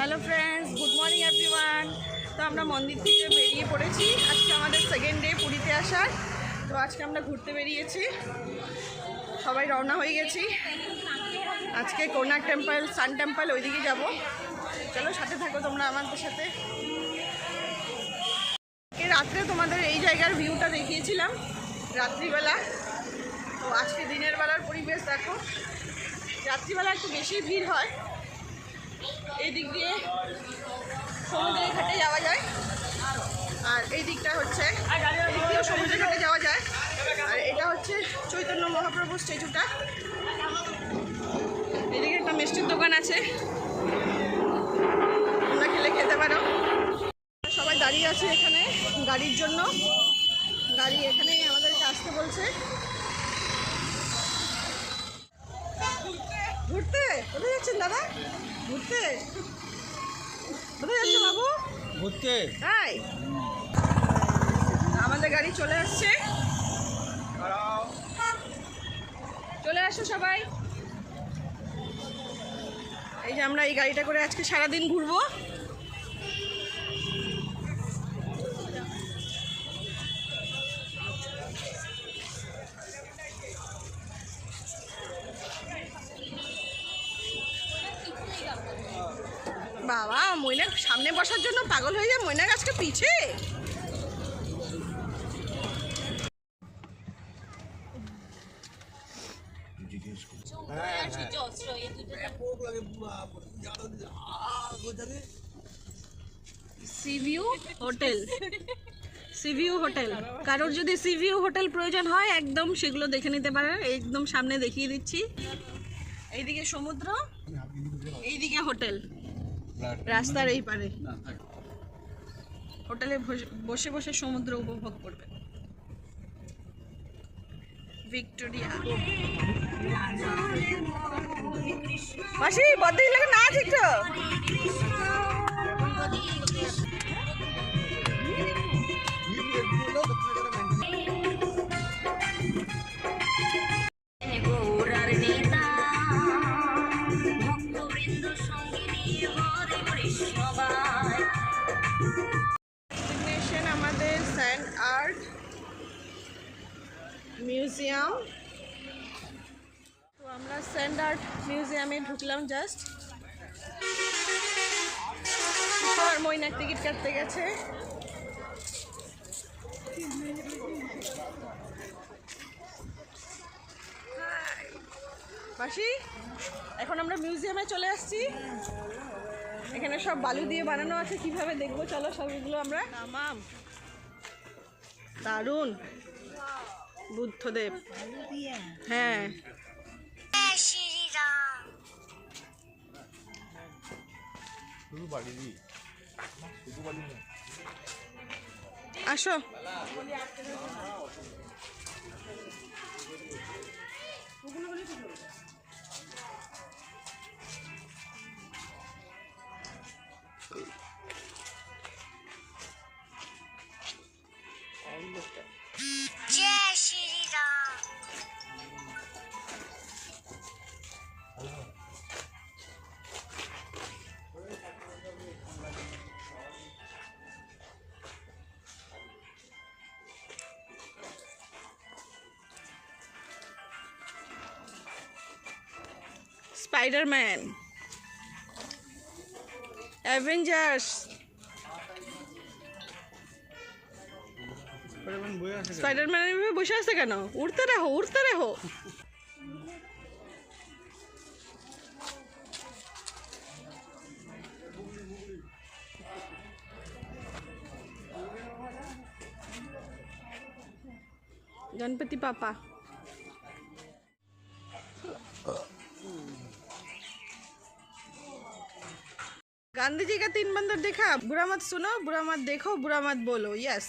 Hello friends, good morning everyone. তো আমরা মন্দির থেকে বেরিয়ে পড়েছি। আজকে আমাদের সেকেন্ড ডে পুরীতে আসার। তো আজকে আমরা ঘুরতে বেরিয়েছি, সবাই রওনা হয়ে গেছি। আজকে কোনার্ক টেম্পল, সান টেম্পল ওইদিকে যাব। চলো সাথে থাকো তোমরা আমাদের সাথে। রাত্রে তোমাদের এই জায়গার ভিউটা দেখিয়েছিলাম রাত্রিবেলা। তো আজকে দিনের বেলার পরিবেশ দেখো। রাত্রিবেলা একটু বেশি ভিড় হয়। এই দিক দিয়ে সমুদ্রের ঘাটে যাওয়া যায়, আর এই দিকটা হচ্ছে এদিক দিয়েও সমুদ্রের ঘাটে যাওয়া যায়। আর এটা হচ্ছে চৈতন্য মহাপ্রভু স্ট্যাচুটা। এদিকে একটা মিষ্টির দোকান আছে, তোমরা খেলে খেতে পারো। সবাই দাঁড়িয়ে আছে এখানে গাড়ির জন্য। গাড়ি এখানেই আমাদেরকে আসতে বলছে। ঘুরতে কোথায় যাচ্ছেন দাদা? ঘুরতে কোথায় যাচ্ছে বাবু? ঘুরতে। তাই আমাদের গাড়ি চলে আসছে, চলে আসো সবাই। এই যে আমরা এই গাড়িটা করে আজকে সারাদিন ঘুরবো। বাবা, ময়নার সামনে বসার জন্য পাগল হয়ে যায় ময়নার গাছকে পিছে। Sea view hotel, sea view hotel. কারোর যদি সিভিউ হোটেল প্রয়োজন হয় একদম সেগুলো দেখে নিতে পারেন। একদম সামনে দেখিয়ে দিচ্ছি। এইদিকে সমুদ্র, এইদিকে হোটেল, রাস্তার এই পারে। হোটেলে বসে বসে সমুদ্র উপভোগ করবে। ভিক্টোরিয়া মাসি বদ্দি লাগে নাচ একটু। আমাদের স্যান্ড আর্ট মিউজিয়াম। তো আমরা স্যান্ড আর্ট মিউজিয়ামে ঢুকলাম জাস্ট। ময়নাক টিকিট কাটতে গেছে। মাসি, এখন আমরা মিউজিয়ামে চলে আসছি। এখানে সব বালু দিয়ে বানানো আছে, কিভাবে দেখবো চলো সবগুলো আমরা। নামাম দারুণ, বুদ্ধদেব। হ্যাঁ, আসো। जय Shri Ram. Spiderman, Avengers. Spiderman এভাবে বসে আছে কেন? উড়তে রাখো, উড়তে রাখো। गणपति पापा। गांधी जी का 3 बंदर देखा। बुरा मत सुनो, बुरा मत देखो, बुरा मत बोलो। यस,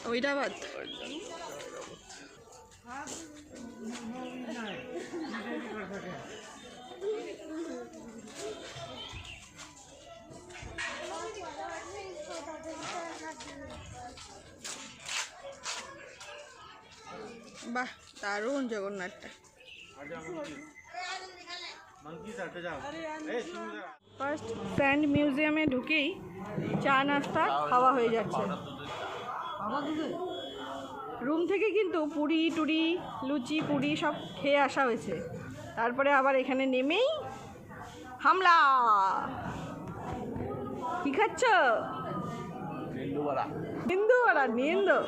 ঐরাবত। বাহ, দারুণ জগন্নাথটা। ফার্স্ট স্যান্ড মিউজিয়ামে ঢুকেই চা নাস্তা খাওয়া হয়ে যাচ্ছে। রুম থেকে কিন্তু পুরি টুরি লুচি পুরি সব খেয়ে আসা হয়েছে, তারপরে আবার এখানে নেমেই হামলা। কি খাচ্ছ? নিন্দু বড়া। নিন্দু